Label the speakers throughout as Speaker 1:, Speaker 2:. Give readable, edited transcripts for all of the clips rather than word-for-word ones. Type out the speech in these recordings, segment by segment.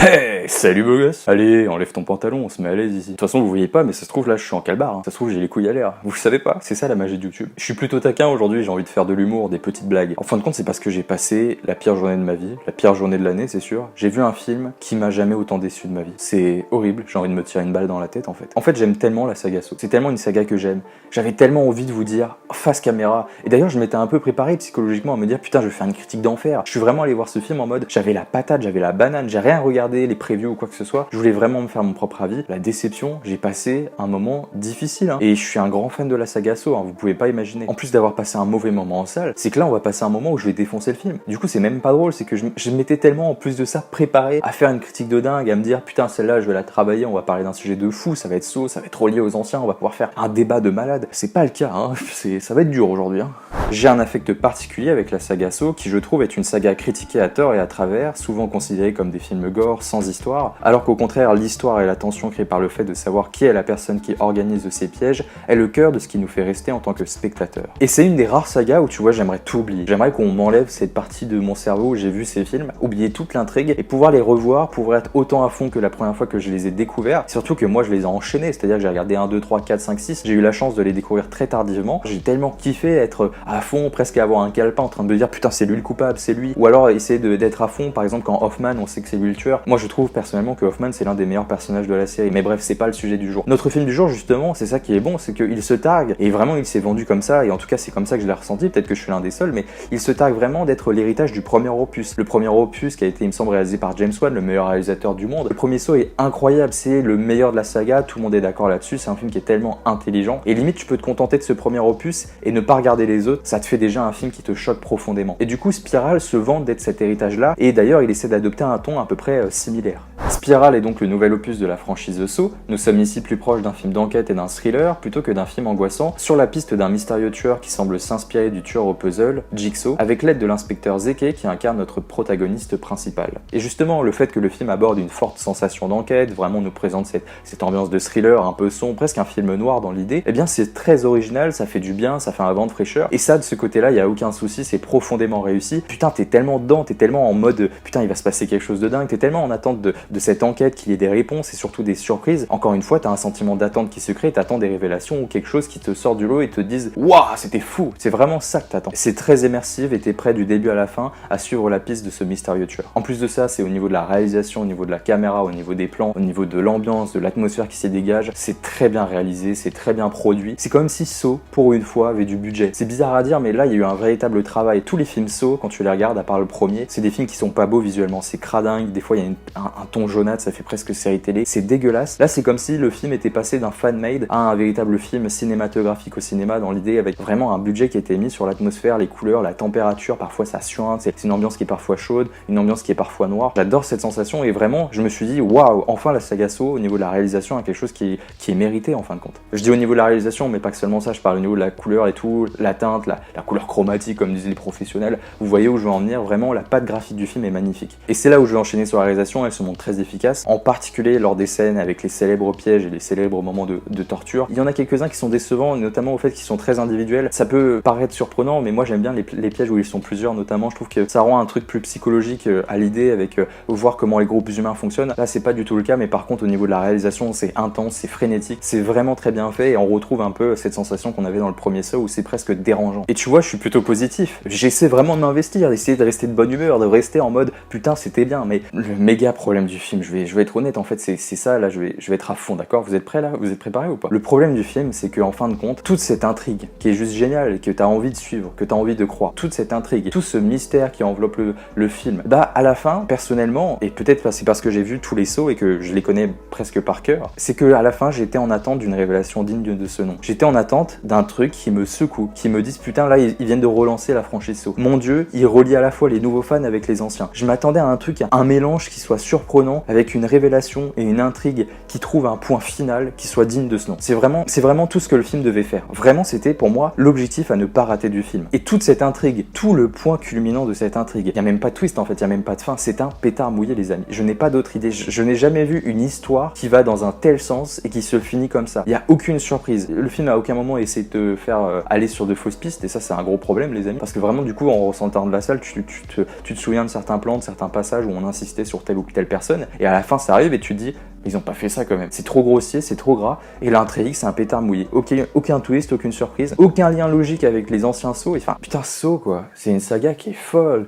Speaker 1: Hey, salut beau gosse. Allez, enlève ton pantalon, on se met à l'aise ici. De toute façon, vous voyez pas, mais ça se trouve là, je suis en calbar. Ça se trouve, j'ai les couilles à l'air. Vous le savez pas, c'est ça la magie de YouTube. Je suis plutôt taquin aujourd'hui, j'ai envie de faire de l'humour, des petites blagues. En fin de compte, c'est parce que j'ai passé la pire journée de ma vie, la pire journée de l'année, c'est sûr. J'ai vu un film qui m'a jamais autant déçu de ma vie. C'est horrible, j'ai envie de me tirer une balle dans la tête en fait. En fait, j'aime tellement la saga Saw. C'est tellement une saga que j'aime. J'avais tellement envie de vous dire face caméra. Et d'ailleurs, je m'étais un peu préparé psychologiquement à me dire putain, je vais faire une critique d'enfer. Je suis vraiment allé voir ce film en mode j'avais la patate, j'avais la banane, j'ai rien regardé, les previews ou quoi que ce soit. Je voulais vraiment me faire mon propre avis. La déception, j'ai passé un moment difficile. Hein. Et je suis un grand fan de la saga Saw, hein, vous pouvez pas imaginer. En plus d'avoir passé un mauvais moment en salle, c'est que là, on va passer un moment où je vais défoncer le film. Du coup, c'est même pas drôle, c'est que je m'étais tellement, en plus de ça, préparé à faire une critique de dingue, à me dire putain, celle-là, je vais la travailler, on va parler d'un sujet de fou, ça va être Saw, ça va être relié aux anciens, on va pouvoir faire un débat de malade. C'est pas le cas, hein. Ça va être dur aujourd'hui. Hein. J'ai un affect particulier avec la saga Saw, qui je trouve est une saga critiquée à tort et à travers, souvent considérée comme des films gore, sans histoire, alors qu'au contraire, l'histoire et la tension créée par le fait de savoir qui est la personne qui organise ces pièges est le cœur de ce qui nous fait rester en tant que spectateur. Et c'est une des rares sagas où tu vois, j'aimerais tout oublier. J'aimerais qu'on m'enlève cette partie de mon cerveau où j'ai vu ces films, oublier toute l'intrigue et pouvoir les revoir, pouvoir être autant à fond que la première fois que je les ai découverts. Surtout que moi, je les ai enchaînés, c'est-à-dire que j'ai regardé 1, 2, 3, 4, 5, 6. J'ai eu la chance de les découvrir très tardivement. J'ai tellement kiffé être à fond, presque avoir un calepin en train de me dire putain, c'est lui le coupable, c'est lui. Ou alors essayer d'être à fond, par exemple, quand Hoffman, on sait que c'est lui le tueur. Moi, je trouve personnellement que Hoffman, c'est l'un des meilleurs personnages de la série. Mais bref, c'est pas le sujet du jour. Notre film du jour, justement, c'est ça qui est bon, c'est qu'il se targue, et vraiment il s'est vendu comme ça, et en tout cas c'est comme ça que je l'ai ressenti, peut-être que je suis l'un des seuls, mais il se targue vraiment d'être l'héritage du premier opus. Le premier opus qui a été, il me semble, réalisé par James Wan, le meilleur réalisateur du monde. Le premier Saw est incroyable, c'est le meilleur de la saga, tout le monde est d'accord là-dessus, c'est un film qui est tellement intelligent, et limite tu peux te contenter de ce premier opus et ne pas regarder les autres, ça te fait déjà un film qui te choque profondément. Et du coup, Spiral se vante d'être cet héritage-là, et d'ailleurs il essaie d'adopter un ton à peu près similaire. Spiral est donc le nouvel opus de la franchise The Saw. Nous sommes ici plus proches d'un film d'enquête et d'un thriller plutôt que d'un film angoissant, sur la piste d'un mystérieux tueur qui semble s'inspirer du tueur au puzzle, Jigsaw, avec l'aide de l'inspecteur Zeke qui incarne notre protagoniste principal. Et justement, le fait que le film aborde une forte sensation d'enquête, vraiment nous présente cette ambiance de thriller un peu sombre, presque un film noir dans l'idée, eh bien c'est très original, ça fait du bien, ça fait un vent de fraîcheur, et ça de ce côté-là, il y a aucun souci, c'est profondément réussi. Putain, t'es tellement dedans, t'es tellement en mode putain, il va se passer quelque chose de dingue, t'es tellement en attente de cette enquête qu'il y ait des réponses et surtout des surprises. Encore une fois, t'as un sentiment d'attente qui se crée, t'attends des révélations ou quelque chose qui te sort du lot et te dise waouh, c'était fou. C'est vraiment ça que t'attends. C'est très immersif et t'es prêt du début à la fin à suivre la piste de ce mystérieux tueur. En plus de ça, c'est au niveau de la réalisation, au niveau de la caméra, au niveau des plans, au niveau de l'ambiance, de l'atmosphère qui s'y dégage. C'est très bien réalisé, c'est très bien produit. C'est comme si Saw, pour une fois, avait du budget. C'est bizarre à dire, mais là, il y a eu un véritable travail. Tous les films Saw, quand tu les regardes, à part le premier, c'est des films qui sont pas beaux visuellement. C'est cradingue, des fois il y a un ton jaunâtre, ça fait presque série télé. C'est dégueulasse. Là, c'est comme si le film était passé d'un fan-made à un véritable film cinématographique au cinéma, dans l'idée avec vraiment un budget qui était mis sur l'atmosphère, les couleurs, la température. Parfois, ça suinte. C'est une ambiance qui est parfois chaude, une ambiance qui est parfois noire. J'adore cette sensation et vraiment, je me suis dit waouh, enfin la saga Saw au niveau de la réalisation a quelque chose qui est mérité en fin de compte. Je dis au niveau de la réalisation, mais pas que seulement ça. Je parle au niveau de la couleur et tout, la teinte, la couleur chromatique, comme disaient les professionnels. Vous voyez où je veux en venir. Vraiment, la patte graphique du film est magnifique. Et c'est là où je vais enchaîner sur la réalisation. Elle se montre très efficace, en particulier lors des scènes avec les célèbres pièges et les célèbres moments de torture. Il y en a quelques-uns qui sont décevants, notamment au fait qu'ils sont très individuels. Ça peut paraître surprenant, mais moi j'aime bien les pièges où ils sont plusieurs, notamment. Je trouve que ça rend un truc plus psychologique à l'idée, avec voir comment les groupes humains fonctionnent. Là, c'est pas du tout le cas, mais par contre, au niveau de la réalisation, c'est intense, c'est frénétique, c'est vraiment très bien fait, et on retrouve un peu cette sensation qu'on avait dans le premier Saw où c'est presque dérangeant. Et tu vois, je suis plutôt positif. J'essaie vraiment de m'investir, d'essayer de rester de bonne humeur, de rester en mode putain, c'était bien. Mais le méga problème du film, je vais être honnête, en fait, c'est ça, là, je vais être à fond, d'accord? Vous êtes prêts là? Vous êtes préparés ou pas? Le problème du film, c'est qu'en fin de compte, toute cette intrigue qui est juste géniale et que t'as envie de suivre, que t'as envie de croire, toute cette intrigue, tout ce mystère qui enveloppe le film, bah à la fin, personnellement, et peut-être c'est parce que j'ai vu tous les Saw et que je les connais presque par cœur, c'est que à la fin, j'étais en attente d'une révélation digne de ce nom. J'étais en attente d'un truc qui me secoue, qui me dise putain, là, ils viennent de relancer la franchise Saw. Mon Dieu, ils relient à la fois les nouveaux fans avec les anciens. Je m'attendais à un truc, un mélange qui soit surprenant, avec une révélation et une intrigue qui trouve un point final qui soit digne de ce nom. C'est vraiment tout ce que le film devait faire. Vraiment, c'était pour moi l'objectif à ne pas rater du film. Et toute cette intrigue, tout le point culminant de cette intrigue, il n'y a même pas de twist en fait, il n'y a même pas de fin, c'est un pétard mouillé les amis. Je n'ai pas d'autre idée, je n'ai jamais vu une histoire qui va dans un tel sens et qui se finit comme ça. Il n'y a aucune surprise. Le film à aucun moment essaie de te faire aller sur de fausses pistes. et ça c'est un gros problème les amis, parce que vraiment du coup en ressortant de la salle, tu te souviens de certains plans, de certains passages où on insistait sur telle ou telle personne, et à la fin ça arrive et tu te dis, ils ont pas fait ça quand même. C'est trop grossier, c'est trop gras, et l'intrigue c'est un pétard mouillé. Aucun twist, aucune surprise, aucun lien logique avec les anciens Saw. Enfin, putain, Saw quoi, c'est une saga qui est folle.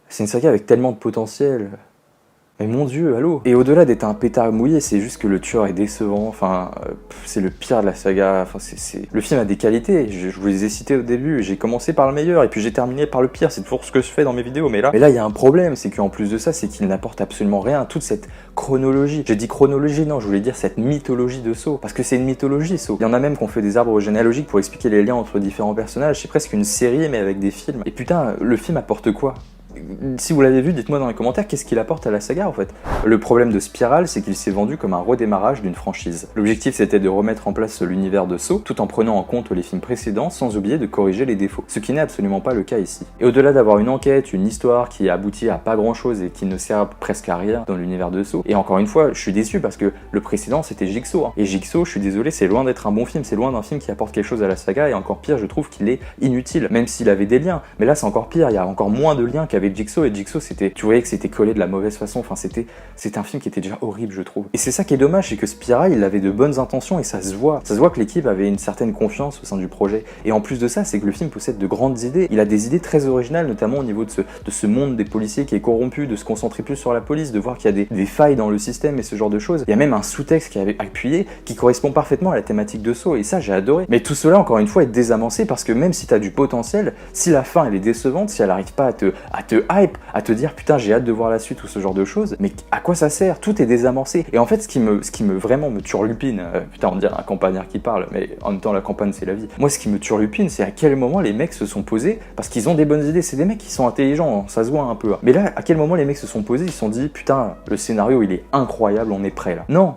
Speaker 1: C'est une saga avec tellement de potentiel. Mais mon dieu, allô. Et au-delà d'être un pétard mouillé, c'est juste que le tueur est décevant. Enfin, c'est le pire de la saga. Enfin, le film a des qualités. Je vous les ai cités au début. J'ai commencé par le meilleur et puis j'ai terminé par le pire. C'est toujours ce que je fais dans mes vidéos. Mais là, il y a un problème. C'est qu'en plus de ça, c'est qu'il n'apporte absolument rien. Toute cette chronologie. J'ai dit chronologie, non, je voulais dire cette mythologie de Saw. Parce que c'est une mythologie, Saw. Il y en a même qui ont fait des arbres généalogiques pour expliquer les liens entre différents personnages. C'est presque une série, mais avec des films. Et putain, le film apporte quoi ? Si vous l'avez vu, dites-moi dans les commentaires qu'est-ce qu'il apporte à la saga en fait. Le problème de Spiral, c'est qu'il s'est vendu comme un redémarrage d'une franchise. L'objectif c'était de remettre en place l'univers de Saw, tout en prenant en compte les films précédents, sans oublier de corriger les défauts. Ce qui n'est absolument pas le cas ici. Et au-delà d'avoir une enquête, une histoire qui aboutit à pas grand-chose et qui ne sert presque à rien dans l'univers de Saw, et encore une fois, je suis déçu parce que le précédent c'était Jigsaw. Et Jigsaw, je suis désolé, c'est loin d'être un bon film, c'est loin d'un film qui apporte quelque chose à la saga, et encore pire, je trouve qu'il est inutile, même s'il avait des liens. Mais là c'est encore pire, il y a encore moins de liens qu'avec Jigsaw, et Jigsaw tu voyais que c'était collé de la mauvaise façon, enfin c'était un film qui était déjà horrible je trouve. Et c'est ça qui est dommage, c'est que Spiral il avait de bonnes intentions et ça se voit que l'équipe avait une certaine confiance au sein du projet. Et en plus de ça, c'est que le film possède de grandes idées, il a des idées très originales, notamment au niveau de ce monde des policiers qui est corrompu, de se concentrer plus sur la police, de voir qu'il y a des failles dans le système et ce genre de choses. Il y a même un sous-texte qui avait appuyé, qui correspond parfaitement à la thématique de Saw, et ça j'ai adoré. Mais tout cela encore une fois est désamancé parce que même si t'as du potentiel, si la fin elle est décevante, si elle arrive pas à te hype, à te dire putain j'ai hâte de voir la suite ou ce genre de choses, mais à quoi ça sert? Tout est désamorcé. Et en fait ce qui me vraiment me turlupine, putain on dirait un campagnard qui parle, mais en même temps la campagne c'est la vie. Moi ce qui me turlupine c'est à quel moment les mecs se sont posés, parce qu'ils ont des bonnes idées, c'est des mecs qui sont intelligents, ça se voit un peu. Mais là à quel moment les mecs se sont posés, ils se sont dit putain le scénario il est incroyable, on est prêt là. Non,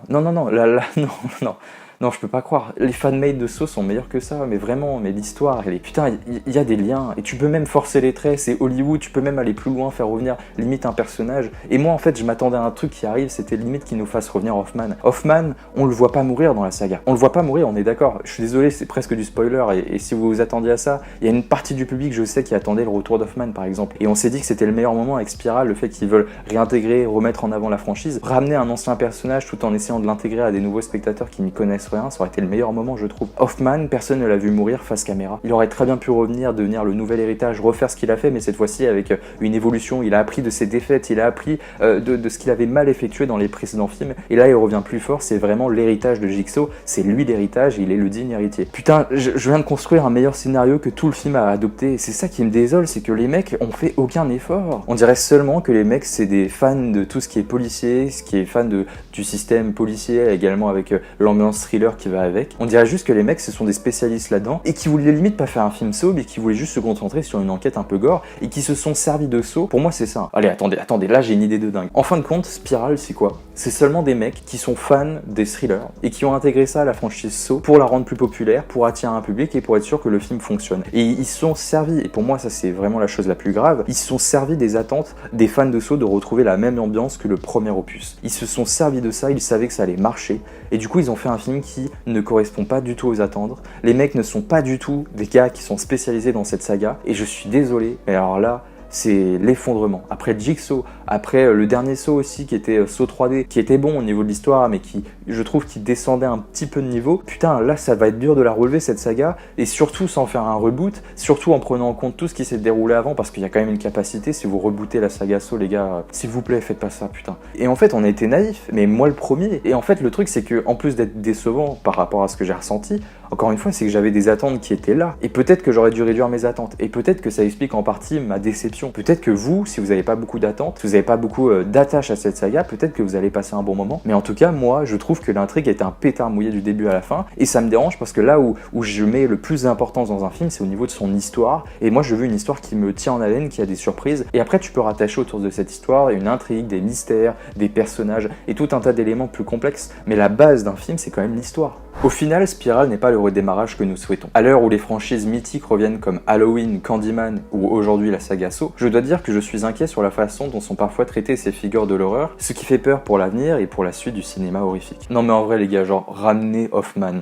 Speaker 1: non, je peux pas croire. Les fanmade de Saw sont meilleurs que ça, mais vraiment, mais l'histoire, elle est... Putain, il y a des liens, et tu peux même forcer les traits, c'est Hollywood, tu peux même aller plus loin, faire revenir limite un personnage. Et moi, en fait, je m'attendais à un truc qui arrive, c'était limite qu'il nous fasse revenir Hoffman. Hoffman, on le voit pas mourir dans la saga. On le voit pas mourir, on est d'accord. Je suis désolé, c'est presque du spoiler, et si vous vous attendiez à ça, il y a une partie du public, je sais, qui attendait le retour d'Hoffman, par exemple. Et on s'est dit que c'était le meilleur moment avec Spiral, le fait qu'ils veulent réintégrer, remettre en avant la franchise, ramener un ancien personnage tout en essayant de l'intégrer à des nouveaux spectateurs qui n'y connaissent rien, ça aurait été le meilleur moment je trouve. Hoffman, personne ne l'a vu mourir face caméra. Il aurait très bien pu revenir, devenir le nouvel héritage, refaire ce qu'il a fait, mais cette fois-ci avec une évolution. Il a appris de ses défaites, il a appris de ce qu'il avait mal effectué dans les précédents films, et là il revient plus fort, c'est vraiment l'héritage de Jigsaw, c'est lui l'héritage, il est le digne héritier. Putain, je viens de construire un meilleur scénario que tout le film a adopté, et c'est ça qui me désole, c'est que les mecs ont fait aucun effort. On dirait seulement que les mecs c'est des fans de tout ce qui est policier, ce qui est fan du système policier, également avec l'ambiance thriller qui va avec. On dirait juste que les mecs ce sont des spécialistes là-dedans et qui voulaient limite pas faire un film Saw, mais qui voulaient juste se concentrer sur une enquête un peu gore et qui se sont servis de Saw. Pour moi c'est ça. Allez attendez, là j'ai une idée de dingue. En fin de compte, Spiral c'est quoi? C'est seulement des mecs qui sont fans des thrillers et qui ont intégré ça à la franchise Saw pour la rendre plus populaire, pour attirer un public et pour être sûr que le film fonctionne. Et ils se sont servis, et pour moi ça c'est vraiment la chose la plus grave, ils se sont servis des attentes des fans de Saw de retrouver la même ambiance que le premier opus. Ils se sont servis de ça, ils savaient que ça allait marcher et du coup ils ont fait un film qui ne correspond pas du tout aux attentes. Les mecs ne sont pas du tout des gars qui sont spécialisés dans cette saga et je suis désolé, mais alors là c'est l'effondrement. Après Jigsaw, après le dernier Saw aussi qui était Saw 3D, qui était bon au niveau de l'histoire mais qui, je trouve, qui descendait un petit peu de niveau. Putain, là ça va être dur de la relever cette saga, et surtout sans faire un reboot, surtout en prenant en compte tout ce qui s'est déroulé avant, parce qu'il y a quand même une capacité. Si vous rebootez la saga Saw, les gars, s'il vous plaît, faites pas ça, putain. Et en fait on a été naïfs, mais moi le premier. Et en fait le truc c'est que en plus d'être décevant par rapport à ce que j'ai ressenti, encore une fois c'est que j'avais des attentes qui étaient là, et peut-être que j'aurais dû réduire mes attentes, et peut-être que ça explique en partie ma déception. Peut-être que vous, si vous n'avez pas beaucoup d'attentes, si vous n'avez pas beaucoup d'attache à cette saga, peut-être que vous allez passer un bon moment. Mais en tout cas, moi, je trouve que l'intrigue est un pétard mouillé du début à la fin, et ça me dérange parce que là où je mets le plus d'importance dans un film, c'est au niveau de son histoire. Et moi, je veux une histoire qui me tient en haleine, qui a des surprises. Et après, tu peux rattacher autour de cette histoire une intrigue, des mystères, des personnages et tout un tas d'éléments plus complexes. Mais la base d'un film, c'est quand même l'histoire. Au final, Spiral n'est pas le redémarrage que nous souhaitons. À l'heure où les franchises mythiques reviennent comme Halloween, Candyman ou aujourd'hui la saga Saw, je dois dire que je suis inquiet sur la façon dont sont parfois traitées ces figures de l'horreur, ce qui fait peur pour l'avenir et pour la suite du cinéma horrifique. Non mais en vrai les gars, genre ramenez Hoffman.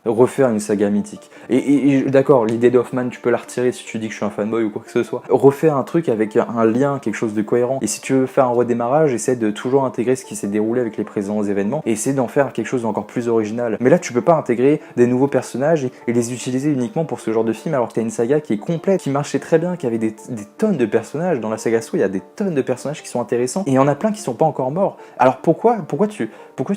Speaker 1: refaire une saga mythique. Et d'accord, l'idée d'Hoffman, tu peux la retirer si tu dis que je suis un fanboy ou quoi que ce soit. Refaire un truc avec un lien, quelque chose de cohérent. Et si tu veux faire un redémarrage, essaie de toujours intégrer ce qui s'est déroulé avec les précédents événements et essaie d'en faire quelque chose d'encore plus original. Mais là, tu peux pas intégrer des nouveaux personnages et les utiliser uniquement pour ce genre de film alors que t'as une saga qui est complète, qui marchait très bien, qui avait des tonnes de personnages. Dans la saga Saw, il y a des tonnes de personnages qui sont intéressants et il y en a plein qui sont pas encore morts. Alors pourquoi tu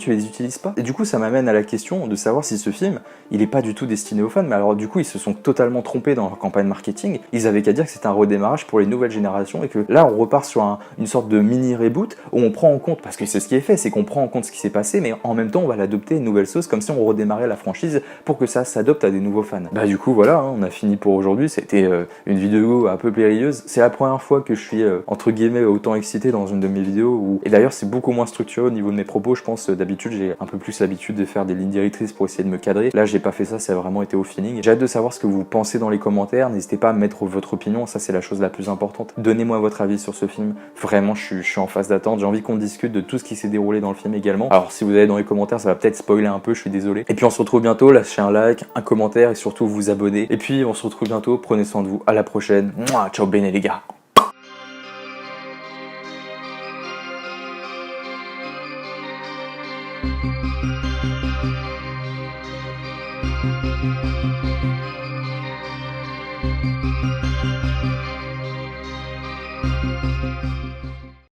Speaker 1: les utilises pas? Et du coup, ça m'amène à la question de savoir si ce film, il est pas du tout destiné aux fans, mais alors du coup, ils se sont totalement trompés dans leur campagne marketing. Ils avaient qu'à dire que c'était un redémarrage pour les nouvelles générations et que là, on repart sur une sorte de mini reboot où on prend en compte, parce que c'est ce qui est fait, c'est qu'on prend en compte ce qui s'est passé, mais en même temps, on va l'adopter une nouvelle sauce, comme si on redémarrait la franchise pour que ça s'adopte à des nouveaux fans. Bah du coup, voilà, hein, on a fini pour aujourd'hui. C'était une vidéo un peu périlleuse. C'est la première fois que je suis entre guillemets autant excité dans une de mes vidéos. Et d'ailleurs, c'est beaucoup moins structuré au niveau de mes propos. Je pense d'habitude, j'ai un peu plus l'habitude de faire des lignes directrices pour essayer de me cadrer. Là, j'ai pas fait ça, ça a vraiment été au feeling. J'ai hâte de savoir ce que vous pensez dans les commentaires. N'hésitez pas à mettre votre opinion, ça c'est la chose la plus importante. Donnez-moi votre avis sur ce film. Vraiment, je suis en phase d'attente. J'ai envie qu'on discute de tout ce qui s'est déroulé dans le film également. Alors, si vous allez dans les commentaires, ça va peut-être spoiler un peu, je suis désolé. Et puis, on se retrouve bientôt. Lâchez un like, un commentaire et surtout vous abonner. Et puis, on se retrouve bientôt. Prenez soin de vous. À la prochaine. Mouah, ciao, bene les gars.